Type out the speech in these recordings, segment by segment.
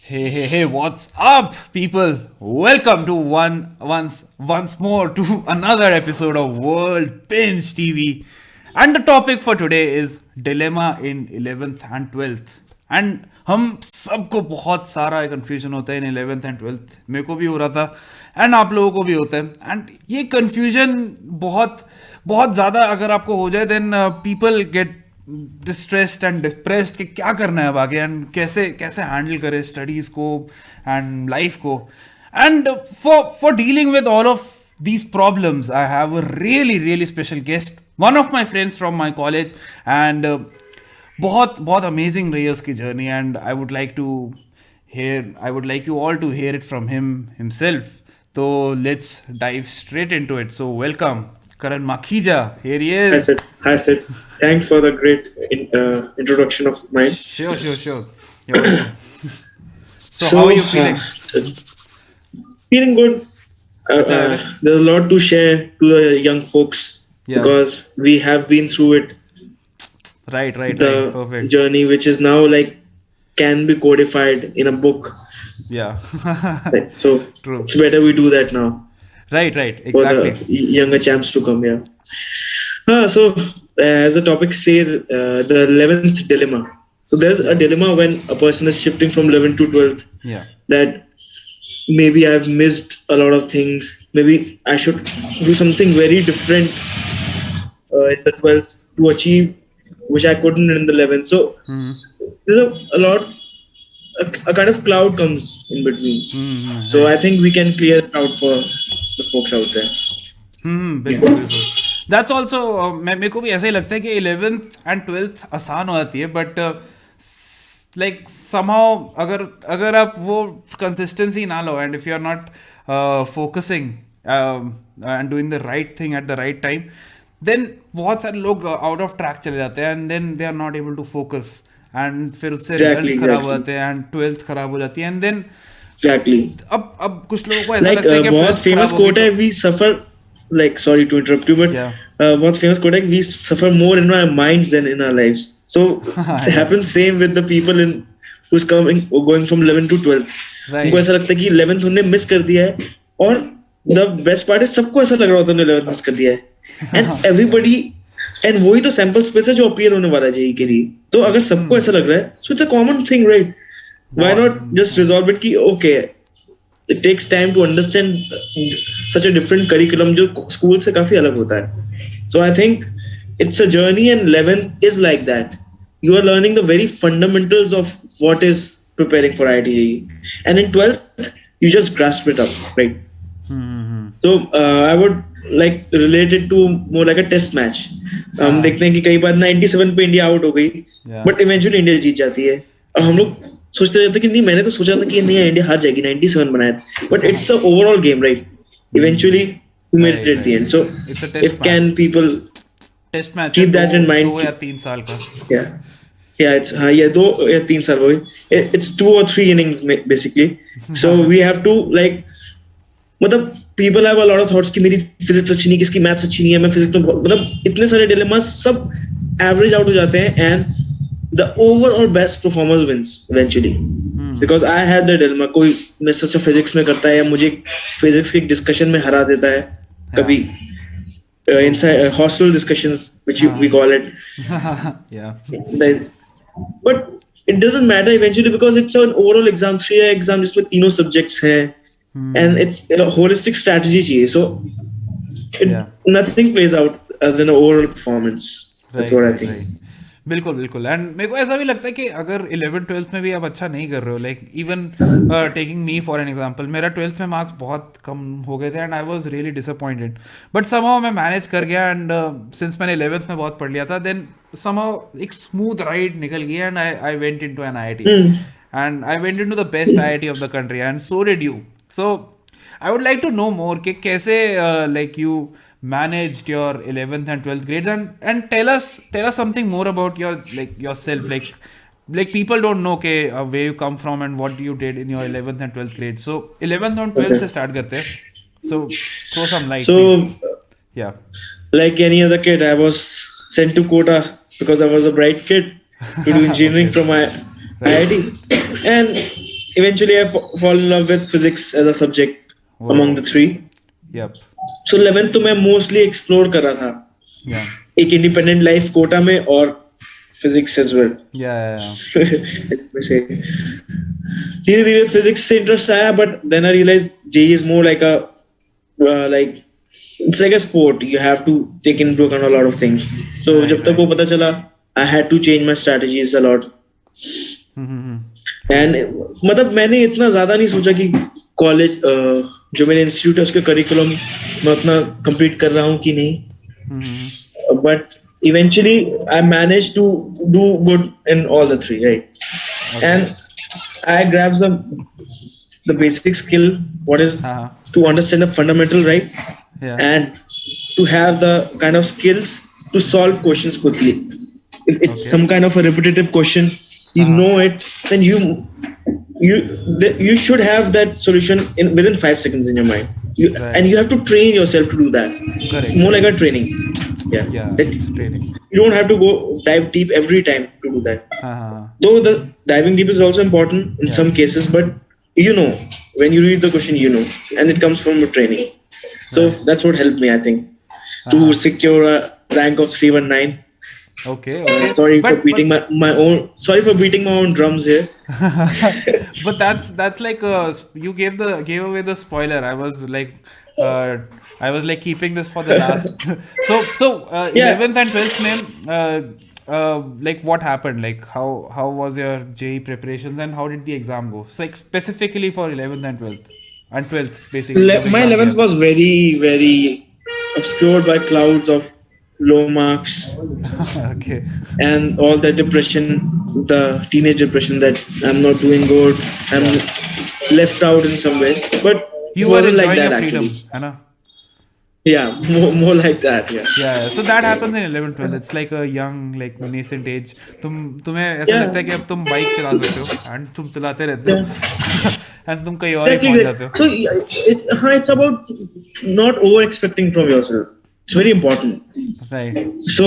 Hey, what's up, people? Welcome to once more to another episode of World Binge TV. And the topic for today is dilemma in 11th and 12th. And हम सबको बहुत सारा confusion होता है in 11th and 12th. मेरे को भी हो रहा था and आप लोगों को भी होता है. And ये confusion बहुत बहुत ज़्यादा अगर आपको हो जाए then people get distressed and depressed कि क्या करना है अब आगे एंड कैसे कैसे हैंडल करें स्टडीज को एंड लाइफ को and for dealing with all of these problems I have a really special guest, one of my friends from my college, and बहुत बहुत amazing रही है उसकी journey and I would like you all to hear it from himself. So let's dive straight into it. So welcome Karan Makhija, here he is. Hi Sid. Thanks for the great introduction of mine. Sure. You're welcome. So how are you feeling? Feeling good. There's a lot to share to the young folks because we have been through it. Right. The Perfect. journey which is now like can be codified in a book. Yeah. So True. It's better we do that now. Right. Exactly. For the younger champs to come, So as the topic says, the 11th dilemma. So there's a dilemma when a person is shifting from 11th to 12th. Yeah. That maybe I've missed a lot of things. Maybe I should do something very different in the 12th to achieve which I couldn't in the 11th. So there's a lot. A kind of cloud comes in between. So I think we can clear it out for the folks out there. बिल्कुल. That's also मेरे को भी ऐसा ही लगता है कि 11th and 12th आसान हो जाती है बट like somehow अगर आप वो consistency ना लो and if you are not focusing and doing the right thing at the right time then बहुत सारे लोग out of track चले जाते हैं and then they are not able to focus and फिर उससे रिजल्ट्स खराब हो जाते हैं एंड 12th खराब हो जाती है एंड देन अब कुछ लोगों को ऐसा लगता है कि बहुत फेमस कोट है we suffer like sorry to interrupt you but बहुत famous quote है we suffer more in our minds than in our lives. So it happens same with the people who's going from 11 to 12. उनको ऐसा लगता है कि 11th उन्होंने miss कर दिया है और the best part is सबको ऐसा लग रहा होता है उन्होंने 11th मिस कर दिया है and everybody and वही तो सैंपल स्पेस है जो अपीयर होने वाला है जेई के लिए. तो अगर सबको ऐसा लग रहा है so it's a common thing, right? Why not just resolve it कि okay it takes time to understand such a different curriculum जो स्कूल से काफी अलग होता है. So I think it's a journey and 11th is like that. You are learning the very fundamentals of what is preparing for IIT and in 12th you just grasp it up, right? So I would like relate it to more like a test match. हम देखते हैं कि कई बार 97 पे India out हो गई but eventually India जीत जाती है. हम लोग सोचते रहते कि नहीं मैंने तो सोचा था कि नहीं इंडिया हार जाएगी 97 बनाया था but it's a overall game, right? Eventually we made it at the end. So if can people test match keep that in mind 2 या 3 साल का it's 2 या 3 साल हो गए. It's 2 or 3 innings basically. So we have to like मतलब people have a lot of thoughts कि मेरी फिजिक्स अच्छी नहीं, किसकी मैथ्स अच्छी नहीं है, मैं फिजिक्स में मतलब इतने सारे डिलेमास सब एवरेज आउट हो जाते हैं and the overall best performers wins eventually. Because I had the dilemma कोई मैं सोचा फिजिक्स में करता है या मुझे फिजिक्स के डिस्कशन में हरा देता है कभी inside hostel discussions which we call it. But it doesn't matter eventually because it's an overall exam, 3 exam जिसमें तीनों subjects हैं and it's a holistic strategy चाहिए. So nothing plays out other than an overall performance. That's what I think. बिल्कुल and मेरे को ऐसा भी लगता है कि अगर 11th 12th में भी आप अच्छा नहीं कर रहे हो like even taking me for an example मेरा 12th में मार्क्स बहुत कम हो गए थे and I was really disappointed but somehow मैं मैनेज कर गया एंड सिंस मैंने 11th में बहुत पढ़ लिया था देन समहाउ एक स्मूथ राइड निकल गई and I went into an IIT and I went into the best IIT of the country and so did you. So I would like to know more कि कैसे like you managed your 11th and 12th grades and tell us something more about yourself like people don't know where you come from and what you did in your 11th and 12th grade. So 11th and 12th se start karte hain. So throw some light. So yeah, like any other kid I was sent to Kota because I was a bright kid to do engineering from my IIT and eventually I fall in love with physics as a subject among the three. Yep. So 11th तो मैं mostly explore कर रहा था. Yeah. एक independent life Kota में और physics as well. Yeah. वैसे धीरे धीरे physics से interest आया, but then I realized JEE is more like a like it's like a sport. You have to take into account a lot of things. So जब तक वो पता चला, I had to change my strategies a lot. And मतलब मैंने इतना ज्यादा नहीं सोचा कि कॉलेज जो मेरे इंस्टीट्यूट है उसके करिकुलम मैं उतना कंप्लीट कर रहा हूँ कि नहीं. But eventually I manage to do good in all the three, right. And I grabs the basic skill, what is to understand the fundamental, right? And to have the kind of skills to solve questions quickly. If it's some kind of a repetitive question, you know it, then you should have that solution within 5 seconds in your mind. And you have to train yourself to do that. Correct. It's more like a training. It's training. You don't have to go dive deep every time to do that. Though the diving deep is also important in some cases, but you know, when you read the question, you know, and it comes from a training. So that's what helped me, I think, to secure a rank of 319. Okay. Sorry for beating my own. Sorry for beating my own drums here. But that's like you gave away the spoiler. I was like keeping this for the last. So 11th and 12th name. Like what happened? Like how was your JEE preparations and how did the exam go? So like specifically for 11th and 12th. And 12th basically. My 11th was very, very obscured by clouds of low marks. Okay. And all that depression, the teenage depression that I'm not doing good, I'm left out in some way. But you were enjoying like that, your freedom, actually. Yeah, more like that. Yeah. So that happens in 11th, 12th. It's like a young, like nascent age. तुम्हें ऐसा लगता है कि अब तुम bike चला सकते हो and तुम चलाते रहते हो and तुम कहीं और ही पहुंच जाते हो. So it's about not over expecting from yourself. It's very important. Right. So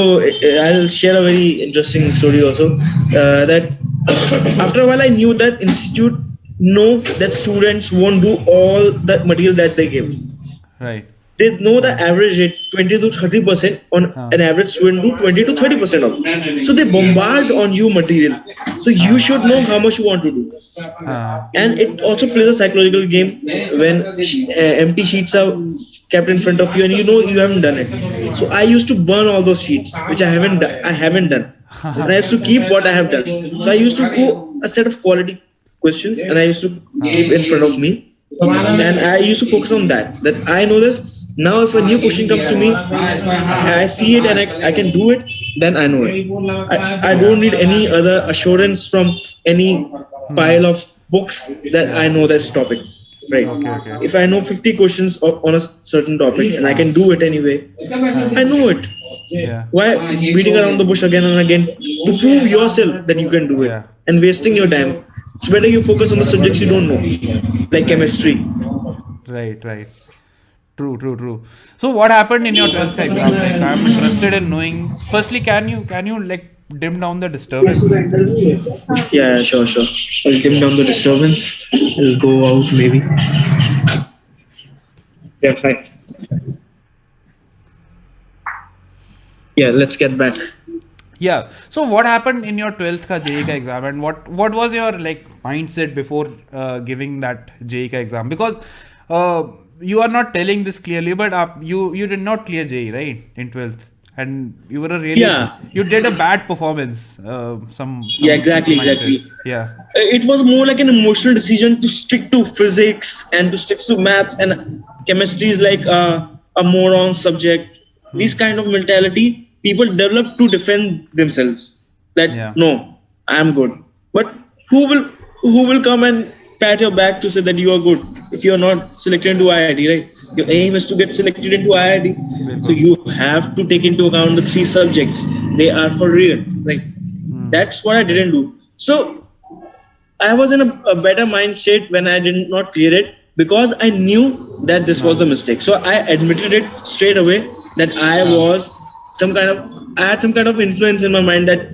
I'll share a very interesting story also. That after a while I knew that institute know that students won't do all the material that they give. Right. They know the average rate 20 to 30% on an average student do 20 to 30% of. So they bombard on you material. So you should know how much you want to do. And it also plays a psychological game when empty sheets are kept in front of you and you know you haven't done it. So I used to burn all those sheets which I haven't done. And I used to keep what I have done. So I used to go a set of quality questions and I used to keep in front of me. And I used to focus on that I know this. Now, if a new question comes to me, I see it and I can do it, then I know it. I don't need any other assurance from any pile of books that I know this topic. Right. Okay. If I know 50 questions on a certain topic and I can do it anyway, I know it. Yeah. Why beating around the bush again and again to prove yourself that you can do it and wasting your time? It's better you focus on the subjects you don't know, like chemistry. Right. True. So what happened in your 12th exam? Like I'm interested in knowing. Firstly, can you like dim down the disturbance? Yeah, sure. I'll dim down the disturbance. I'll go out maybe. Yeah, fine. Yeah, let's get back. Yeah. So what happened in your 12th ka JEE ka exam and what was your like mindset before giving that JEE ka exam? Because you are not telling this clearly, but you did not clear JEE, right, in 12th, and you were you did a bad performance. Exactly. Yeah. It was more like an emotional decision to stick to physics and to stick to maths, and chemistry is like a moron subject. This kind of mentality people develop to defend themselves. That no, I am good. But who will come and pat your back to say that you are good if you are not selected into IIT, right? Your aim is to get selected into IIT. So you have to take into account the 3 subjects. They are for real, right? That's what I didn't do. So I was in a better mindset when I did not clear it because I knew that this was a mistake. So I admitted it straight away that I had some kind of influence in my mind that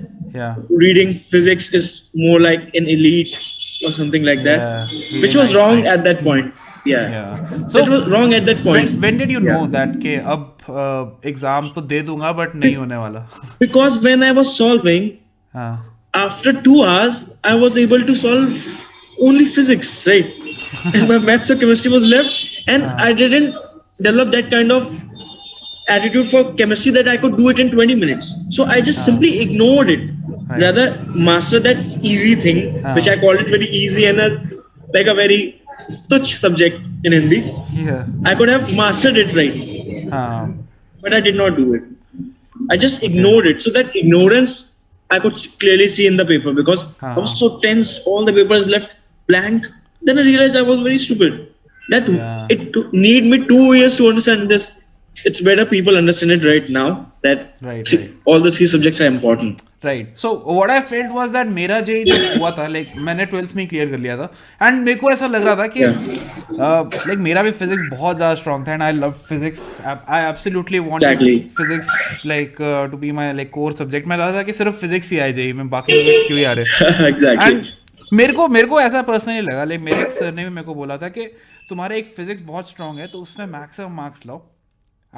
reading physics is more like an elite or something like that, feeling which was like wrong sign. at that point. Yeah, Yeah. that So was wrong at that point. when did you Yeah, know that कि अब exam तो दे दूंगा but नहीं होने वाला? because when I was solving, हाँ. after 2 hours, I was able to solve only physics, right? And my maths and chemistry was left, and I हाँ. didn't develop that kind of attitude for chemistry that I could do it in 20 minutes. So I just हाँ. simply ignored it. Right. Rather, master that easy thing, which I हाँ. called it very easy and like a very touch subject in Hindi. Yeah. I could have mastered it right, हाँ. but I did not do it. I just Okay. ignored it. So that ignorance I could clearly see in the paper because I was हाँ. so tense. All the papers left blank. Then I realized I was very stupid. That Yeah. need me 2 years to understand this. It's better people understand it right now that Right. Right. all the three subjects are important. Right so what I felt was that मेरा JEE जब हुआ था like मैंने 12th में clear कर लिया था and मेरे को ऐसा लग रहा था कि लाइक मेरा भी फिजिक्स बहुत ज़्यादा स्ट्रॉन्ग था and I love physics I absolutely wanted Exactly. Physics like to be my like core subject मैं लगा था कि सिर्फ फिजिक्स ही आ जाए में बाकी सब्जेक्ट क्यों ही आ रहे Exactly. एंड मेरे को ऐसा पर्सनली लगा लाइक मेरे एक सर ने भी मेरे को बोला था कि तुम्हारा एक फिजिक्स बहुत स्ट्रॉन्ग है तो उसमें मैक्सिमम मार्क्स लाओ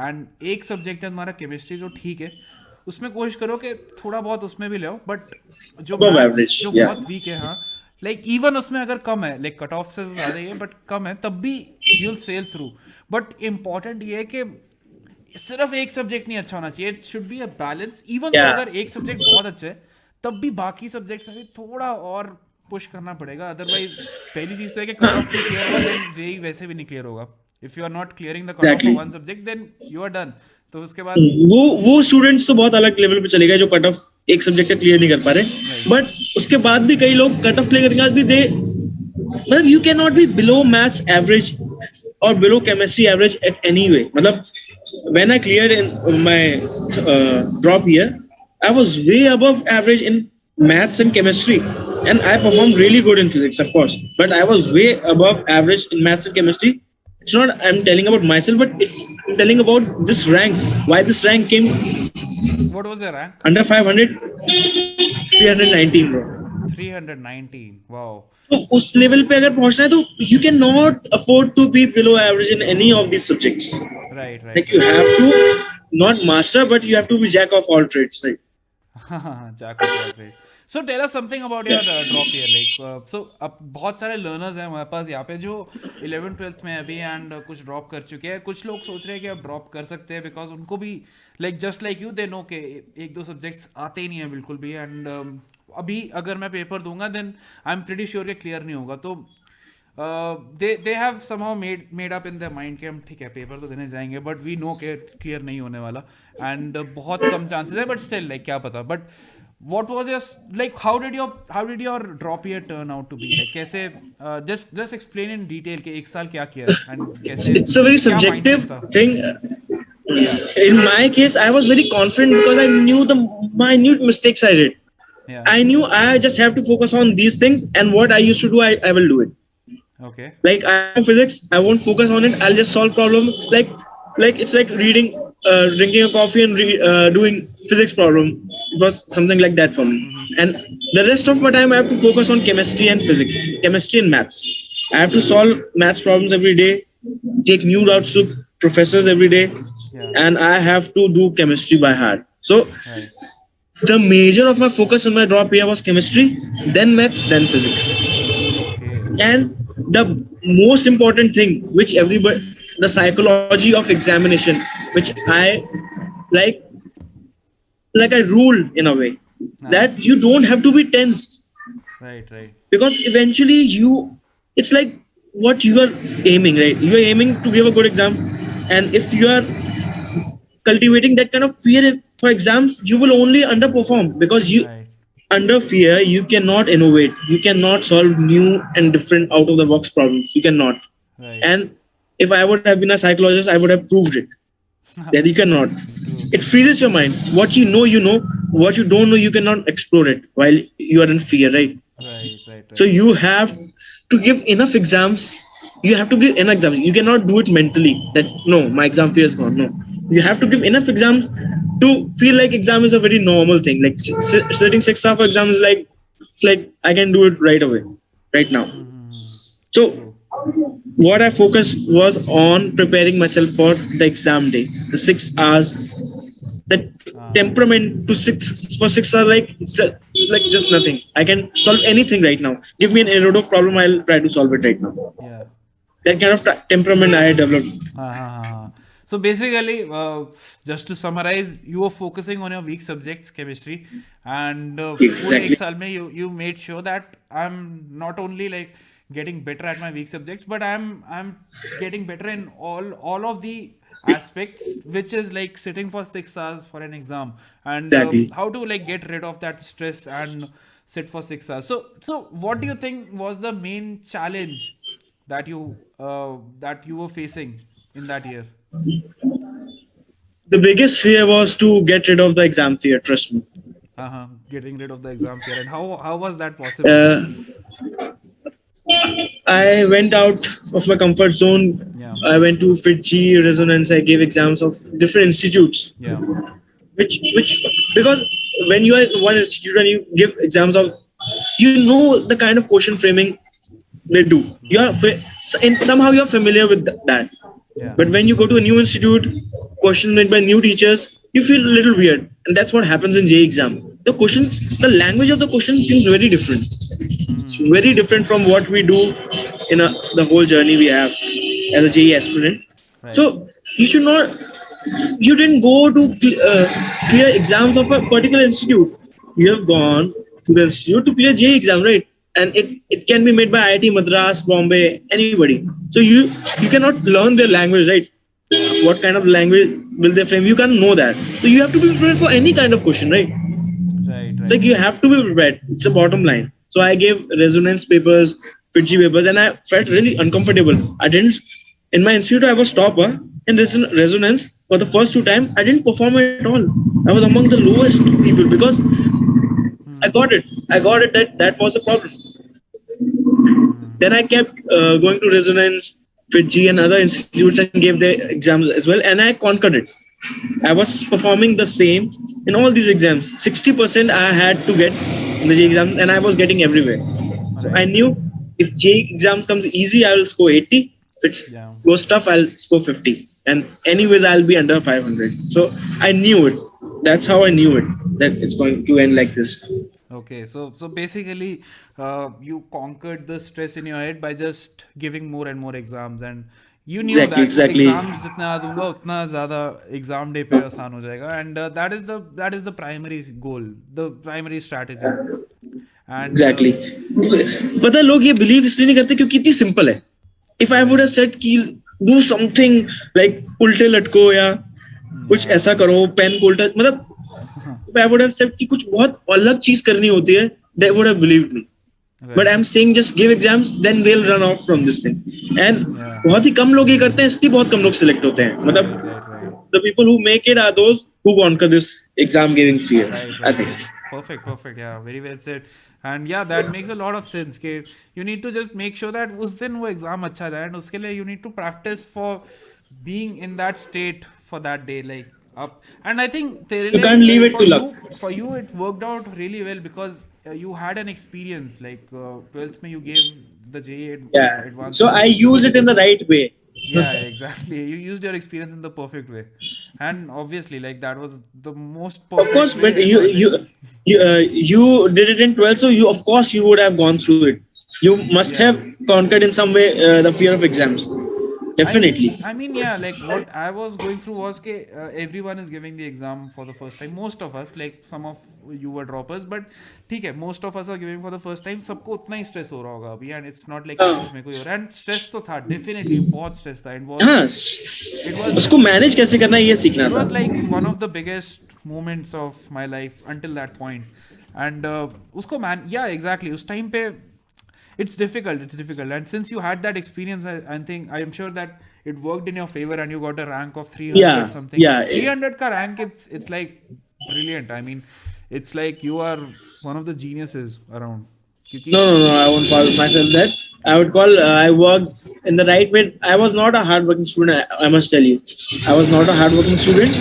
एंड एक सब्जेक्ट है तुम्हारा केमिस्ट्री जो ठीक है उसमें कोशिश करो कि थोड़ा बहुत उसमें भी ले आओ बट जो Above maths average, जो yeah. बहुत वीक है हाँ लाइक इवन उसमें अगर कम है लाइक कट ऑफ से ज़्यादा ही है बट कम है तब भी you will sail through but important ये है कि सिर्फ एक सब्जेक्ट नहीं अच्छा होना चाहिए it should be a balance even Yeah. अगर एक सब्जेक्ट बहुत अच्छा है तब भी बाकी सब्जेक्ट्स में भी थोड़ा और पुश करना पड़ेगा अदरवाइज पहली चीज तो है कि कट ऑफ भी क्लियर होगा देन जेई वैसे भी नहीं क्लियर होगा if you are not clearing the cut off Exactly. For one subject then you are done तो उसके बाद वो स्टूडेंट्स तो बहुत अलग लेवल पे चले गए जो कट ऑफ एक सब्जेक्ट का क्लियर नहीं कर पा रहे बट उसके बाद भी कई लोग कट ऑफ क्लियर करने के बाद भी दे मतलब you can not be below maths average और below chemistry average at any way मतलब when I cleared in my drop year I was way above average in maths and chemistry and I performed really good in physics of course but I was way above average in maths and chemistry. It's not I'm telling about myself but I'm telling about this rank why this rank came what was your rank under 500 319 bro 319 wow तो उस level पे अगर पहुंचना है तो you cannot afford to be below average in any of these subjects. right Like you have to not master but you have to be jack of all trades, right? jack of all trades. So tell us something about your drop year like so अब बहुत सारे learners हैं हमारे पास यहाँ पे जो 11th 12th में अभी and कुछ drop कर चुके हैं कुछ लोग सोच रहे हैं कि अब drop कर सकते हैं because उनको भी like just like you they know कि एक दो subjects आते ही नहीं है बिल्कुल भी and अभी अगर मैं पेपर दूंगा then I am pretty sure कि क्लियर नहीं होगा तो they have somehow made up in their mind कि हम ठीक है पेपर तो देने जाएंगे बट वी नो कि क्लियर नहीं होने वाला एंड बहुत कम चांसेस है बट स्टिल लाइक क्या पता but what was your like how did your drop year turn out to be like कैसे just explain in detail कि एक साल क्या किया and कैसे It's a very subjective thing. In my case I was very confident because I knew the minute mistakes I did. Yeah. I knew I just have to focus on these things and what I used to do I will do it. Okay. Like I know physics I won't focus on it I'll just solve problem like it's like reading drinking a coffee and doing physics problem. It was something like that for me. And the rest of my time I have to focus on chemistry and physics, chemistry and maths. I have to solve maths problems every day, take new routes to professors every day. Yeah. And I have to do chemistry by heart. So Right. the major of my focus in my drop year was chemistry, then maths, then physics. Okay. And the most important thing which everybody, the psychology of examination, which I like I rule in a way that you don't have to be tensed Right. because eventually it's like what you are aiming, right? You are aiming to give a good exam, and if you are cultivating that kind of fear for exams, you will only underperform because you Right. under fear you cannot innovate, you cannot solve new and different out of the box problems, you cannot. Right. And if I would have been a psychologist I would have proved it that you cannot. It freezes your mind. What you know, what you don't know you cannot explore it while you are in fear, right? Right. So you have to give enough exams. You have to give enough exams. You cannot do it mentally that no, my exam fear is gone. No, you have to give enough exams to feel like exam is a very normal thing. Like sitting 6 hours for exam is like it's like I can do it right away. right now. Mm-hmm. So True. what I focused was on preparing myself for the exam day, the 6 hours, that temperament to 6 hours, like it's like just nothing. I can solve anything right now. Give me an Erodov problem, I'll try to solve it right now. Yeah. That kind of temperament I had developed. Uh-huh. So basically, just to summarize, you were focusing on your weak subjects, chemistry, and पूरे एक Exactly. साल में you made sure that I'm not only like getting better at my weak subjects, but I'm getting better in all of the aspects, which is like sitting for 6 hours for an exam, and Exactly. how to like get rid of that stress and sit for 6 hours. So what do you think was the main challenge that you were facing in that year? The biggest fear was to get rid of the exam fear. Trust me. Getting rid of the exam fear, and how was that possible? Uh, I went out of my comfort zone. Yeah, I went to Fiji, Resonance. I gave exams of different institutes. yeah, Which because when you are in one institute and you give exams of, you know the kind of question framing they do. You are and somehow you are familiar with that. yeah. But when you go to a new institute, question made by new teachers, you feel a little weird, and that's what happens in J exam. The questions, the language of the question seems very different. It's very different from what we do in the whole journey we have as a JE aspirant. Right. So you should not. You didn't go to clear exams of a particular institute. You have gone to the institute to clear JE exam, right? And it can be made by IIT Madras, Bombay, anybody. So you cannot learn their language, right? What kind of language will they frame? You can't know that. So you have to be prepared for any kind of question, right? Right, It's like right. you have to be prepared. It's a bottom line. So I gave resonance papers, Fiji papers, and I felt really uncomfortable. I didn't. In my institute, I was topper. In resonance, for the first 2 times, I didn't perform at all. I was among the lowest people because I got it. I got it that was the problem. Then I kept going to resonance, Fiji, and other institutes and gave their exams as well, and I conquered it. I was performing the same in all these exams. 60% I had to get in the J exam, and I was getting everywhere. So I Right. knew if J exams comes easy, I will score 80. If it Yeah. goes tough, I'll score 50. And anyways, I'll be under 500. So I knew it. That's how I knew it, that it's going to end like this. Okay, so basically, you conquered the stress in your head by just giving more and more exams, and you knew Exactly, that exactly, exams जितना दूंगा उतना ज़्यादा exam day पे आसान हो जाएगा, and that is the primary goal, the primary strategy, and exactly. पता है लोग ये बिलीव इसलिए नहीं करते क्योंकि इतनी सिंपल है. If I would right. have said कि do something like उल्टे लटको या कुछ Yeah. ऐसा करो, पेन को उल्टा, मतलब if I would have said कि कुछ बहुत अलग चीज करनी होती है, they would have believed me. But Right. I'm saying just give exams, then they'll run off from this thing. And Yeah. बहुत ही कम लोग ये करते हैं, इसलिए बहुत कम लोग select होते हैं. मतलब Right. the people who make it are those who conquer this exam giving fear, I Right. think. Perfect. Yeah, very well said. And yeah, that makes a lot of sense. कि you need to just make sure that उस दिन वो exam अच्छा जाए, and उसके लिए you need to practice for being in that state for that day, like up. And I think तेरे You लिए can't leave it for to luck. you it worked out really well because you had an experience. Like 12th में you gave the JE Yeah. advanced So I exam. use it in the right way. Yeah, exactly. You used your experience in the perfect way, and obviously, like that was the most Of course, perfect but way ever. Like, you did it in 12, so you of course you would have gone through it. You must have yeah. conquered in some way the fear of exams. Definitely. Yeah. Like what I was going through was that everyone is giving the exam for the first time. Most of us, like some of you were droppers, but ठीक है, most of us are giving for the first time. सबको उतना ही stress हो रहा होगा अभी, and it's not like कि हाँ सिर्फ मेरे को ही हो रहा है. And stress तो था, definitely बहुत stress था. हाँ, It was उसको मैनेज कैसे करना है ये सीखना it था. was like one of the biggest moments of my life until that point. And usko man, yeah, exactly. Us time pe, it's difficult. And since you had that experience, I think I am sure that it worked in your favor, and you got a rank of 300 Yeah, something. yeah. 300 ka rank, it's like brilliant. I mean, it's like you are one of the geniuses around. No, I won't call myself that. I would call I worked in the right way. I was not a hardworking student. I must tell you, I was not a hardworking student,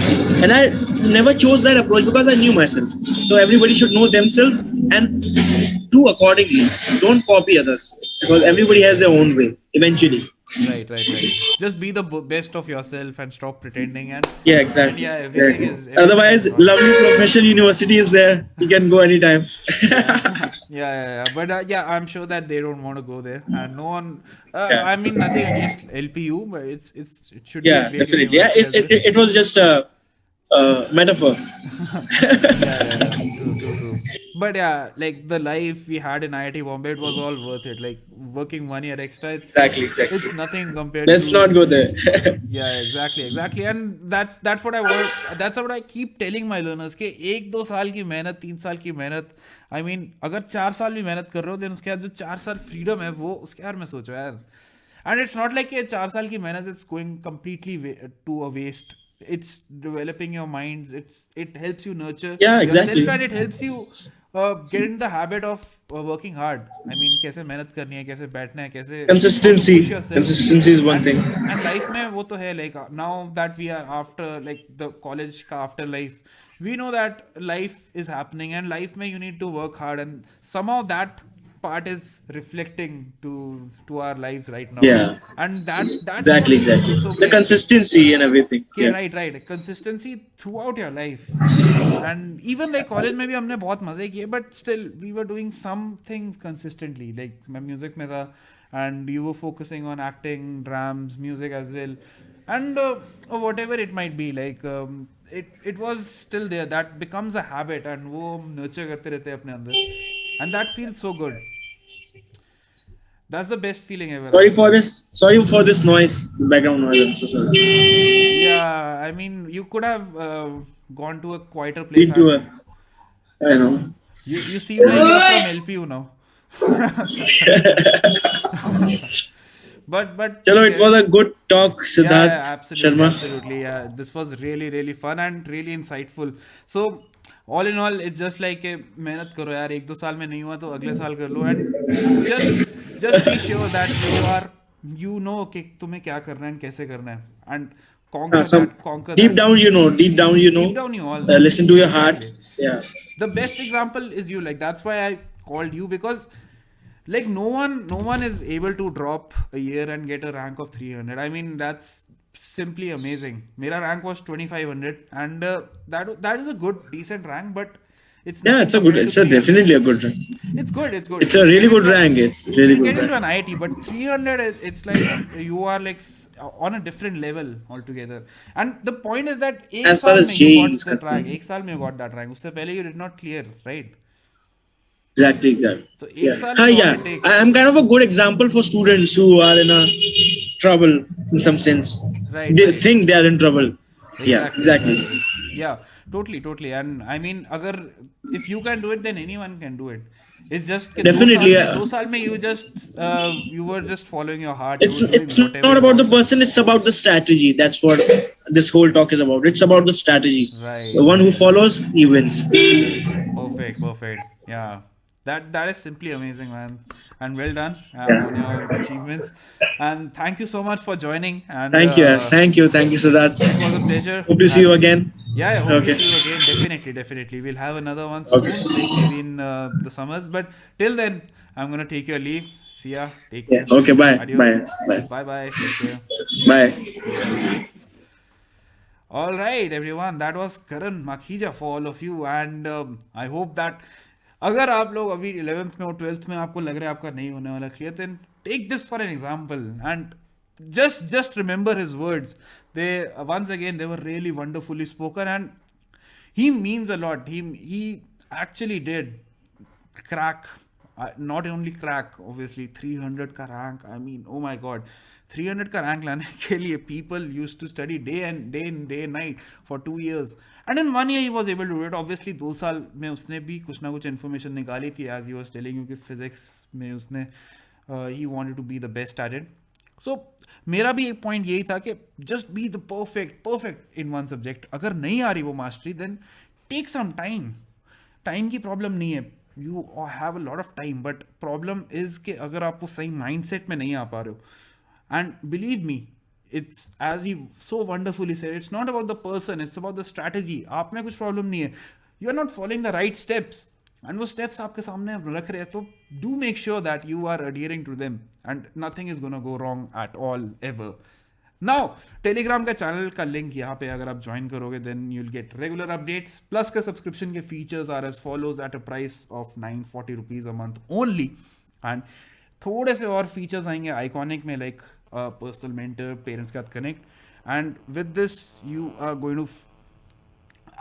and I never chose that approach because I knew myself. So everybody should know themselves and do accordingly. Don't copy others because everybody has their own way. Eventually. Right. Just be the best of yourself and stop pretending, Yeah, and exactly. yeah, Exactly. everything is Otherwise, gone. lovely professional university is there. You can go anytime. Yeah. But yeah, I'm sure that they don't want to go there, and no one. Yeah. I mean, nothing against LPU, but it should be a Yeah, great definitely. Yeah, university as well. it was just a metaphor. Yeah. True. But yeah, like the life we had in IIT Bombay, it was all worth it. Like working 1 year extra, Exactly. it's nothing compared Let's not to. go there. Yeah, exactly, and that's what I want. That's what I keep telling my learners कि 1-2 साल की मेहनत, 3 साल की मेहनत. I mean, अगर 4 साल भी मेहनत कर रहे हो, then उसके बाद जो 4 साल freedom है वो उसके बारे में सोचो यार. And it's not like ये 4 साल की मेहनत is going completely to a waste. It's developing your minds. It helps you nurture Yeah, yourself, exactly. and it helps you get in the habit of working hard. I mean, कैसे मेहनत करनी है, कैसे बैठना है, कैसे how to push yourself. Consistency is one thing. And life में वो तो है, like now that we are after like the college का after life, we know that life is happening, and life में you need to work hard, and somehow that part is reflecting to our lives right now. Yeah, And that's what exactly. feels so The great. consistency and everything. Okay, Yeah. right. Consistency throughout your life. And even like college में भी हमने बहुत मजे किए, but still we were doing some things consistently. Like मैं music में था, and you were focusing on acting, drums, music as well, and or whatever it might be. Like it was still there. That becomes a habit, and वो nurture करते रहते हैं अपने अंदर, and that feels so good. That's the best feeling ever, I would say. Sorry for this noise, background noise. I'm so sorry. Yeah, I mean, you could have gone to a quieter place, Been to and I know. you seem like you're from LPU now. But Chalo, ठीक it है. was a good talk, Yeah, Siddharth Sharma. absolutely. Yeah, this was really fun and really insightful. So all in all, it's just like मेहनत करो यार, 1-2 साल में नहीं हुआ तो अगले साल कर लो, and just be sure that you know कि तुम्हें क्या करना है and कैसे करना है, and conquer Deep that. down, you know. Deep Down you all know. listen to your heart. Exactly. Yeah. The best example is you. Like that's why I called you, because like no one is able to drop a year and get a rank of 300. I mean, that's simply amazing. Mera rank was 2500, and that is a good decent rank, but it's Yeah, nothing compared to it's a 300. definitely a good rank. It's good. It's a really good rank. It's really You good get into rank. an IIT, but 300 it's like you are like on a different level altogether. And the point is that एक As far साल as में you JEE got is that rank. concerned. एक साल में you got that rank. उससे पहले you did not clear, right? Exactly. तो एक Yeah. साल is all Yeah. it takes. I'm kind of a good example for students who are in a trouble in some sense. Right. They think they are in trouble. Yeah. Exactly. Yeah, totally. And I mean, if you can do it, then anyone can do it. It's just कि Definitely. 2 साल में you were just following your heart. You were doing It's whatever not you about the wanted. person. It's about the strategy. That's what this whole talk is about. It's about the strategy. Right. The one who follows, he wins. Perfect. Yeah, that is simply amazing, man. And well done Yeah. on your achievements. And thank you so much for joining. And Thank you, Siddharth. it was a pleasure. Hope to see you again. Yeah, I hope to Okay. see you again. Definitely. We'll have another one soon, like maybe in the summers. But till then, I'm gonna take your leave. See ya. Take care. Okay, bye. Adios. Bye. Bye. Take care. Bye. All right, everyone. That was Karan Makhija for all of you, and I hope that अगर आप लोग अभी 11th में और 12th में आपको लग रहा है आपका नहीं होने वाला clear, then take this for an example and just remember his words. They once again they were really wonderfully spoken, and he means a lot. He actually did crack. Not only crack, obviously 300 का rank. I mean, oh my god, 300 का rank लाने के लिए people used to study day and night for 2 years, and in 1 year he was able to do it. Obviously 2 साल में उसने भी कुछ ना कुछ information निकाली थी, as he was telling you कि physics में उसने he wanted to be the best at it. So मेरा भी एक point यही था कि just be the perfect in one subject. अगर नहीं आ रही वो mastery, then take some time. Time की problem नहीं है. You have a lot of time, but problem is कि अगर आप वो सही mindset में नहीं आ पा रहे हो, And believe me, it's as he so wonderfully said, it's not about the person, it's about the strategy. आप में कुछ problem नहीं है. You are not following the right steps. And वो steps आपके सामने रख रहे हैं, तो do make sure that you are adhering to them and nothing is gonna go wrong at all ever. Now, Telegram का चैनल का लिंक यहाँ पे अगर आप ज्वाइन करोगे then you'll get regular updates. Plus का सब्सक्रिप्शन के features are as follows at a price of 940 rupees a month only. And थोड़े से और फीचर्स आएंगे आइकॉनिक में, लाइक पर्सनल मेंटर, पेरेंट्स के साथ connect. And with this you are going to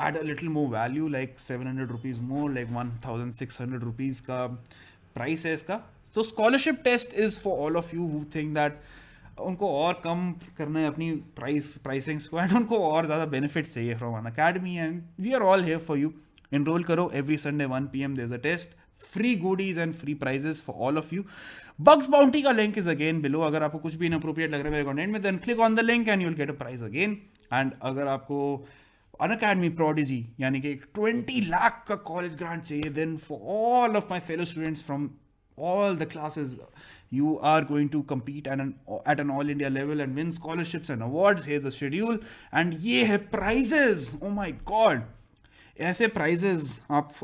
add a little more value, like 700 rupees more, like 1600 rupees का price है इसका. तो scholarship test is for all of you who think that उनको और कम करना है अपनी pricings को, and उनको और ज़्यादा benefits चाहिए from Unacademy, and we are all here for you. Enroll करो, every Sunday 1 PM there's a test, free goodies and free prizes for all of you. Bugs Bounty का link is again below. अगर आपको कुछ भी inappropriate लग रहा है मेरे content में, then click on the link and you'll get a prize again. And अगर आपको Unacademy Prodigy यानी कि 20 लाख का कॉलेज ग्रांट चाहिए, then for all of my fellow students from all the classes, you are going to compete at an all India level and win scholarships and awards. Here's the schedule, and ये है prizes. Oh my god, ऐसे prizes आप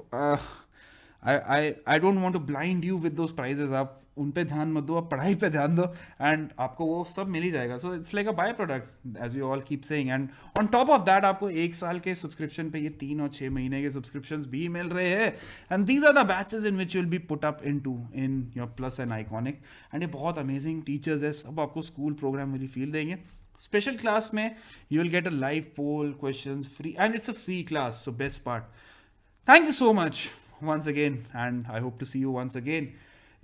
I don't want to blind you with those prizes. आप उन पे ध्यान मत दो, आप पढ़ाई पे ध्यान दो, एंड आपको वो सब मिल ही जाएगा. So it's like a byproduct as you all keep saying. And on top of that आपको 1 साल के सब्सक्रिप्शन पे ये 3 और 6 महीने के सब्सक्रिप्शंस भी मिल रहे हैं. And these are the batches in which you will be put up in your plus and iconic. And ये बहुत अमेजिंग टीचर्स है, सब आपको स्कूल प्रोग्राम वाली फील देंगे. स्पेशल क्लास में you will get a live poll, questions free, and it's a free class. So best part. Thank you so much once again, and I hope to see you once again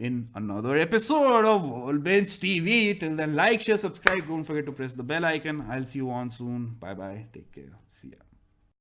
in another episode of Binge TV. Till then, like, share, subscribe. Don't forget to press the bell icon. I'll see you on soon. Bye bye. Take care. See ya.